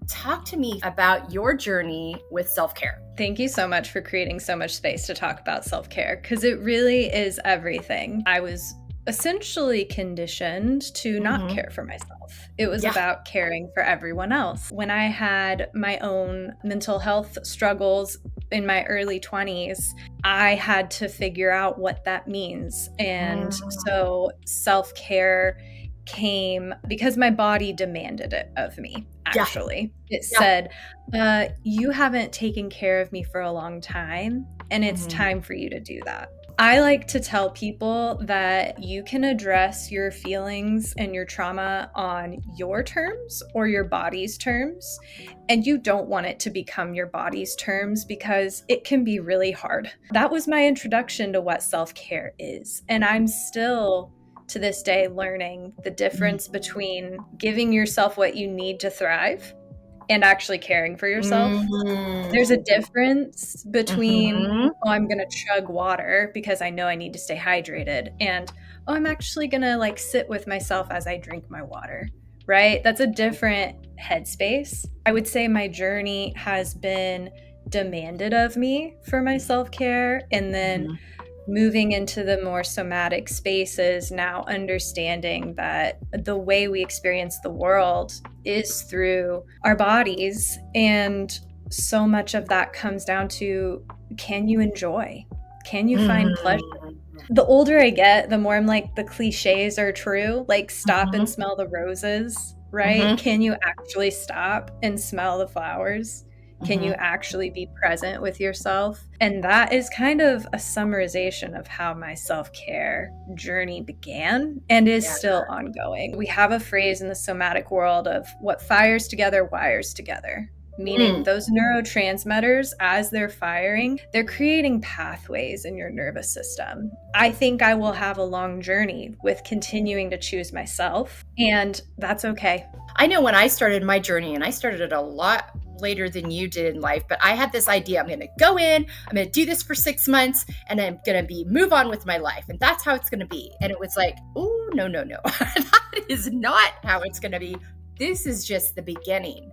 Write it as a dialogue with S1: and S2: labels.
S1: Talk to me about your journey with self-care.
S2: Thank you so much for creating so much space to talk about self-care, because it really is everything. I was essentially conditioned to not care for myself. It was about caring for everyone else. When I had my own mental health struggles in my early 20s, I had to figure out what that means. And so self-care came because my body demanded it of me, actually. It said, you haven't taken care of me for a long time, and it's time for you to do that. I like to tell people that you can address your feelings and your trauma on your terms or your body's terms, and you don't want it to become your body's terms because it can be really hard. That was my introduction to what self-care is, and I'm still to this day learning the difference between giving yourself what you need to thrive and actually caring for yourself. There's a difference between, oh, I'm going to chug water because I know I need to stay hydrated, and, oh, I'm actually going to like sit with myself as I drink my water, right? That's a different headspace. I would say my journey has been demanded of me for my self-care, and then moving into the more somatic spaces, now understanding that the way we experience the world is through our bodies. And so much of that comes down to, can you enjoy? Can you find pleasure? The older I get, the more I'm like, the cliches are true. Like, stop and smell the roses, right? Can you actually stop and smell the flowers? Can you actually be present with yourself? And that is kind of a summarization of how my self-care journey began and is still ongoing. We have a phrase in the somatic world of what fires together wires together, meaning those neurotransmitters, as they're firing, they're creating pathways in your nervous system. I think I will have a long journey with continuing to choose myself, and that's okay.
S1: I know when I started my journey, and I started it a lot later than you did in life, but I had this idea, I'm going to go in, I'm going to do this for 6 months, and I'm going to move on with my life. And that's how it's going to be. And it was like, oh, no. That is not how it's going to be. This is just the beginning.